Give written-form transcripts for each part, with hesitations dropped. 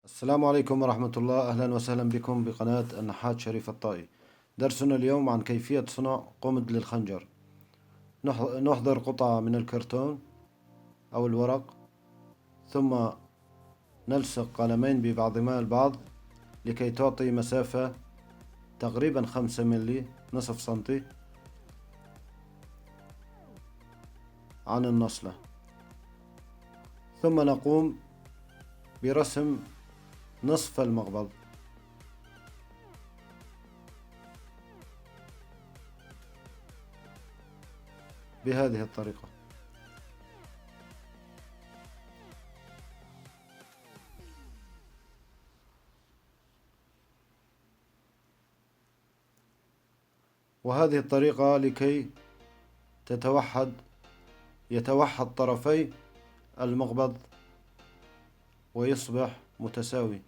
السلام عليكم ورحمة الله. أهلا وسهلا بكم بقناة النحات شريف الطائي. درسنا اليوم عن كيفية صنع قمد للخنجر. نحضر قطعة من الكرتون أو الورق، ثم نلصق قلمين ببعضهما البعض لكي تعطي مسافة تقريبا 5 ملي، نصف سنتي عن النصلة. ثم نقوم برسم نصف المقبض بهذه الطريقة. وهذه الطريقة لكي يتوحد طرفي المقبض ويصبح متساوي.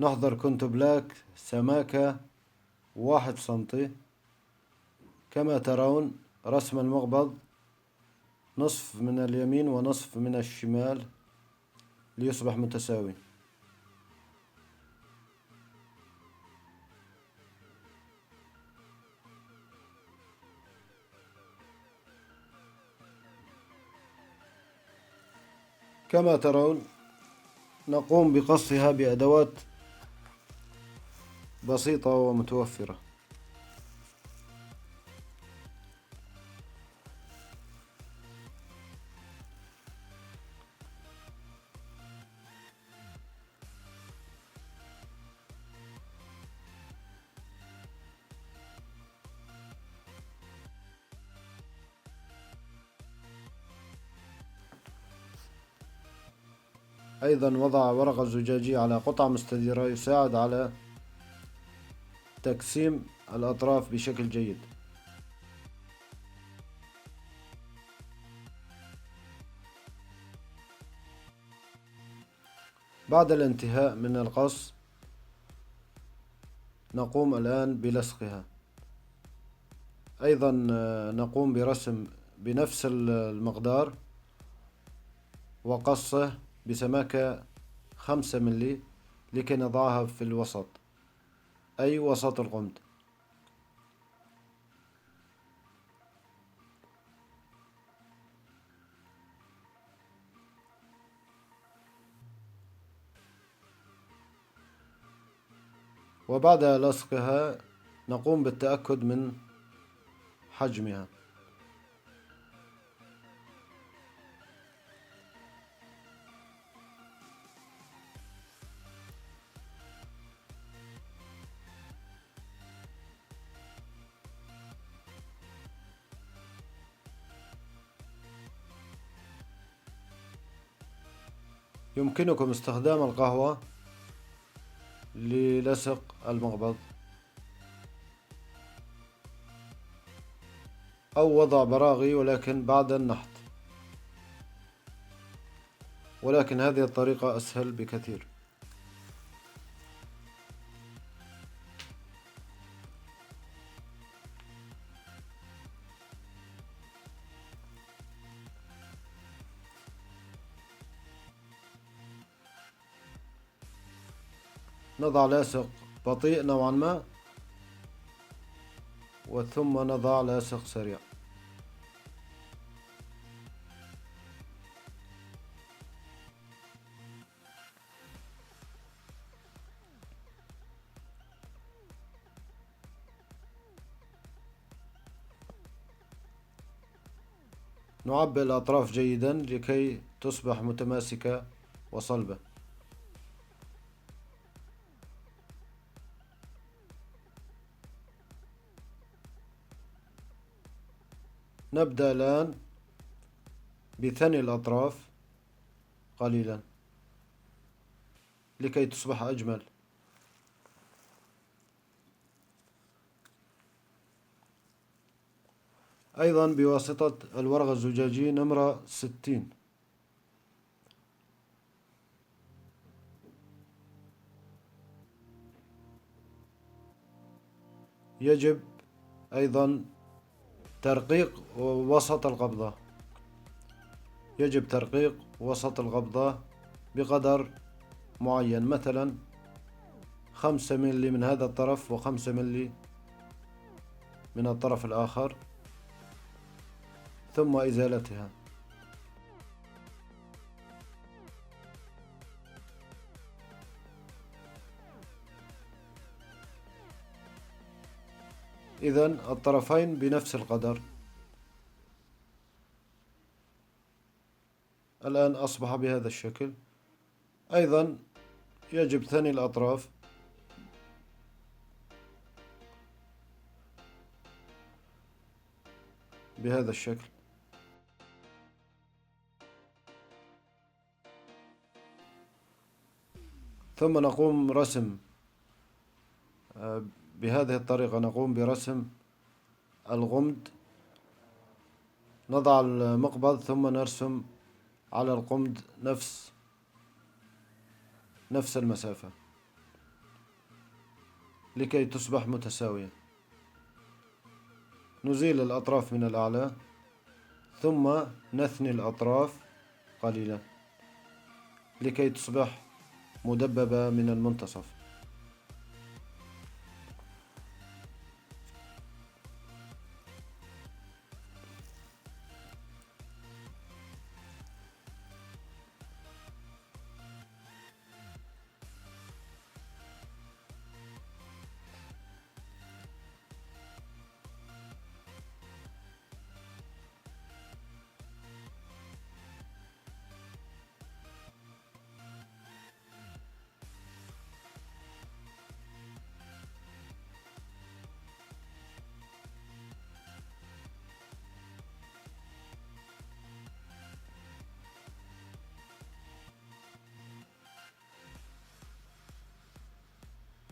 نحضر كونتو بلاك سماكة 1 سنتي. كما ترون رسم المقبض نصف من اليمين ونصف من الشمال ليصبح متساوي. كما ترون نقوم بقصها بأدوات بسيطة ومتوفرة. أيضا وضع ورقة زجاجية على قطعة مستديرة يساعد على تقسيم الأطراف بشكل جيد. بعد الانتهاء من القص نقوم الآن بلصقها. أيضا نقوم برسم بنفس المقدار وقصه بسماكة 5 ملي لكي نضعها في الوسط، أي وسط القمد. وبعد لصقها نقوم بالتأكد من حجمها. يمكنكم استخدام القهوة للصق المقبض أو وضع براغي ولكن بعد النحت، ولكن هذه الطريقة أسهل بكثير. نضع لاصق بطيء نوعا ما، وثم نضع لاصق سريع. نعبئ الأطراف جيدا لكي تصبح متماسكة وصلبة. نبدأ الآن بثني الأطراف قليلا لكي تصبح أجمل. أيضا بواسطة الورقة الزجاجية نمرة 60 يجب أيضا ترقيق وسط القبضة. يجب ترقيق وسط القبضة بقدر معين، مثلا 5 ملي من هذا الطرف و5 ملي من الطرف الآخر، ثم إزالتها. إذن الطرفين بنفس القدر. الآن أصبح بهذا الشكل. أيضا يجب ثني الأطراف بهذا الشكل. ثم نقوم رسم بهذه الطريقة، نقوم برسم الغمد. نضع المقبض ثم نرسم على القمد نفس المسافة لكي تصبح متساوية. نزيل الأطراف من الأعلى ثم نثني الأطراف قليلا لكي تصبح مدببة من المنتصف.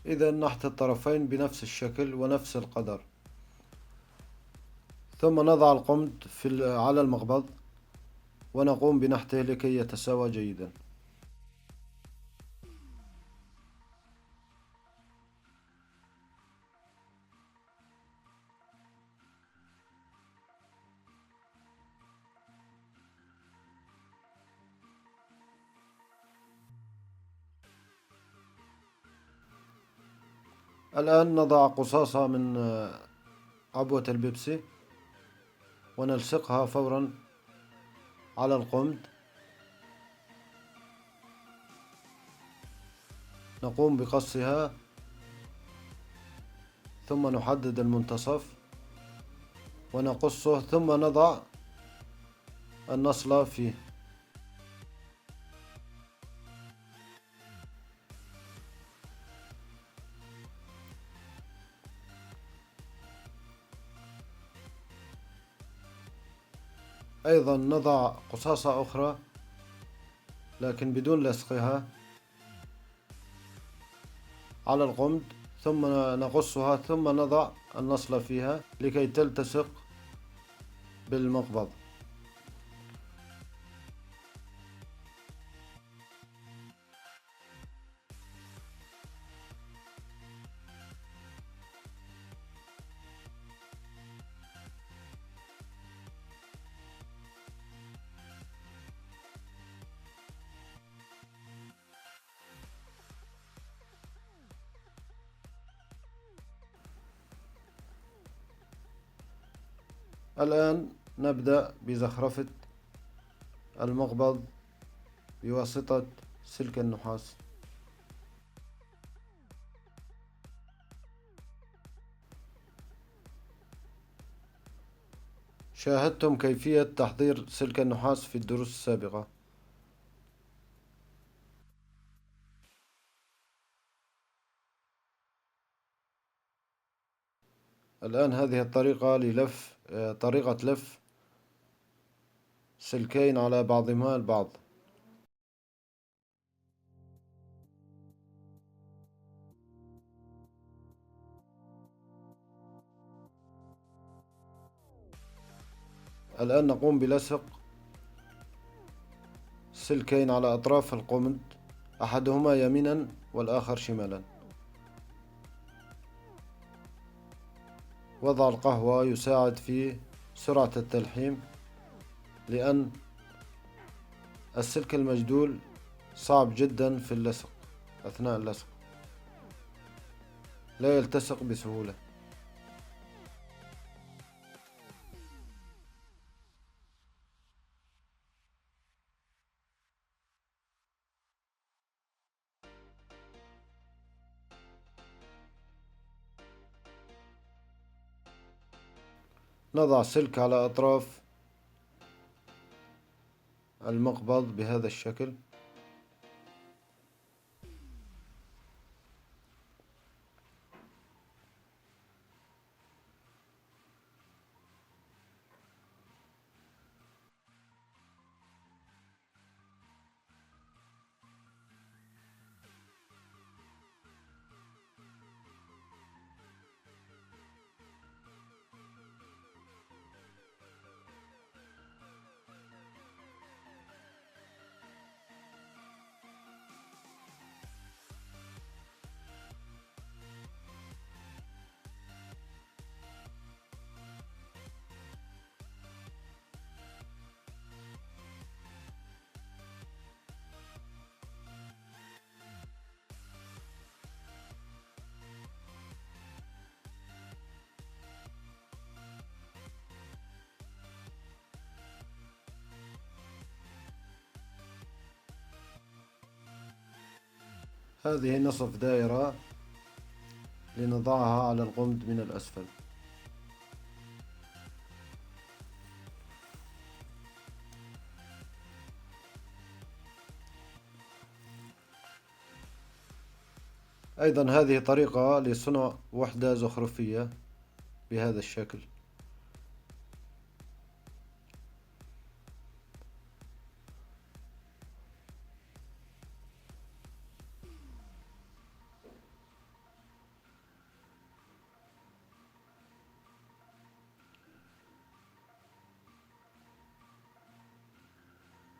إذا نحت الطرفين بنفس الشكل ونفس القدر، ثم نضع القمد على المقبض ونقوم بنحته لكي يتساوى جيدا. الآن نضع قصاصة من عبوة البيبسي ونلصقها فورا على القمد. نقوم بقصها ثم نحدد المنتصف ونقصه ثم نضع النصلة فيه. أيضا نضع قصاصة أخرى لكن بدون لصقها على القمد، ثم نقصها ثم نضع النصلة فيها لكي تلتصق بالمقبض. الآن نبدأ بزخرفة المقبض بواسطة سلك النحاس. شاهدتم كيفية تحضير سلك النحاس في الدروس السابقة. الآن هذه الطريقة طريقة لف سلكين على بعضهما البعض. الآن نقوم بلصق سلكين على أطراف القمد، أحدهما يمينا والآخر شمالا. وضع القهوة يساعد في سرعة التلحيم، لأن السلك المجدول صعب جدا في اللصق أثناء اللصق، لا يلتصق بسهولة. نضع سلك على أطراف المقبض بهذا الشكل، هذه نصف دائرة لنضعها على الغمد من الأسفل. أيضا هذه طريقة لصنع وحدة زخرفية بهذا الشكل.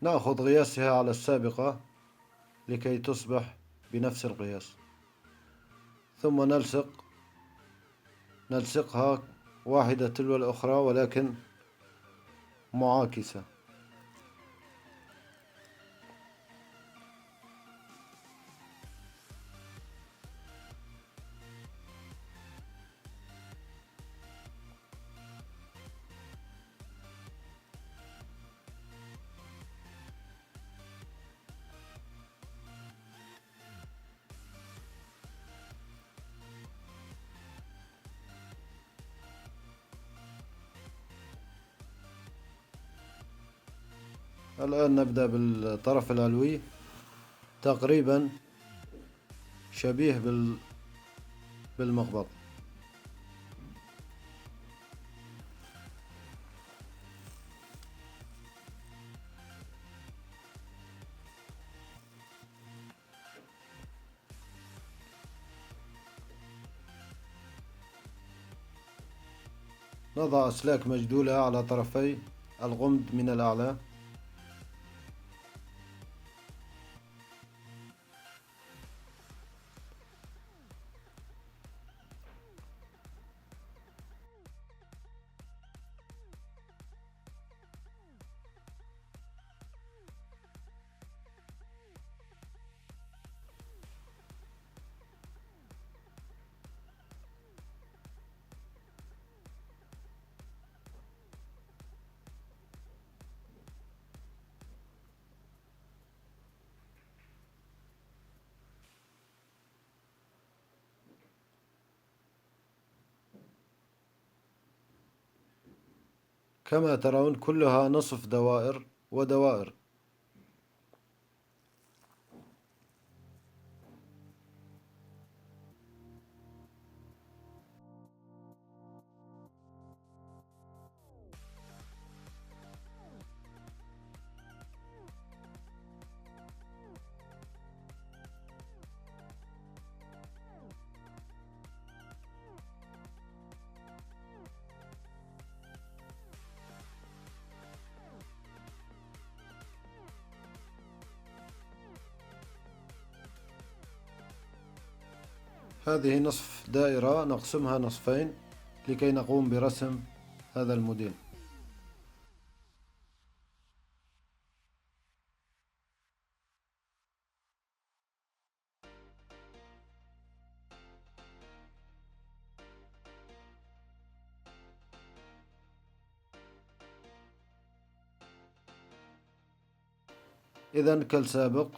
نأخذ قياسها على السابقة لكي تصبح بنفس القياس، ثم نلصقها واحدة تلو الأخرى ولكن معاكسة. الآن نبدأ بالطرف العلوي، تقريبا شبيه بالمقبض. نضع أسلاك مجدولة على طرفي الغمد من الأعلى، كما ترون كلها نصف دوائر ودوائر. هذه نصف دائرة نقسمها نصفين لكي نقوم برسم هذا الموديل. إذن كالسابق،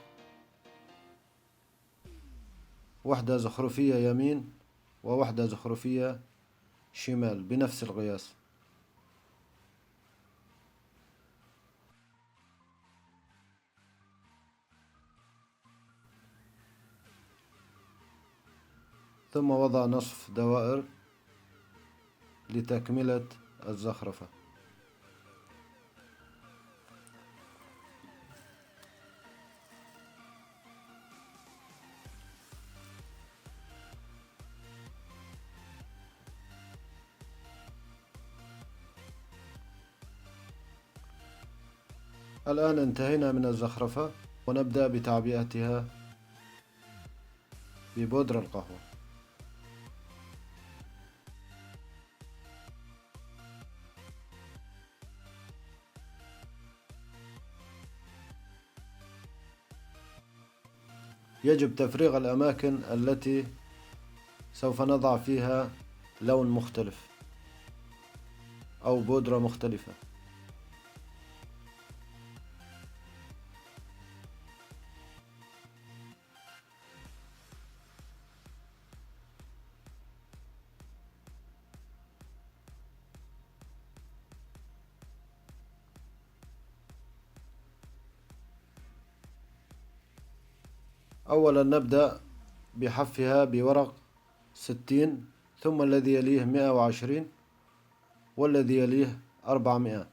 وحدة زخرفية يمين ووحدة زخرفية شمال بنفس القياس. ثم وضع نصف دوائر لتكملة الزخرفة. الآن انتهينا من الزخرفة، ونبدأ بتعبئتها ببودرة القهوة. يجب تفريغ الأماكن التي سوف نضع فيها لون مختلف أو بودرة مختلفة. أولا نبدأ بحفها بورق 60، ثم الذي يليه 120، والذي يليه 400.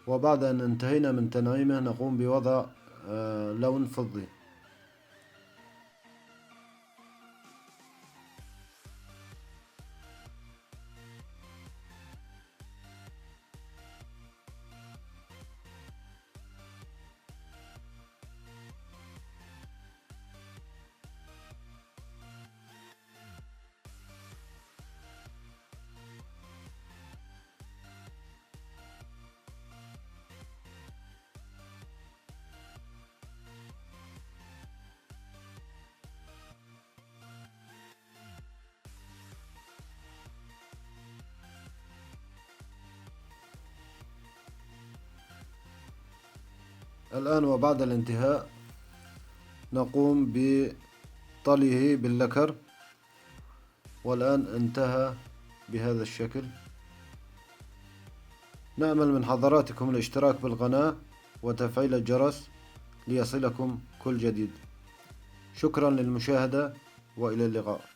وبعد أن انتهينا من تنعيمه نقوم بوضع لون فضي. الآن وبعد الانتهاء نقوم بطليه باللكر، والآن انتهى بهذا الشكل. نأمل من حضراتكم الاشتراك بالقناة وتفعيل الجرس ليصلكم كل جديد. شكرا للمشاهدة، وإلى اللقاء.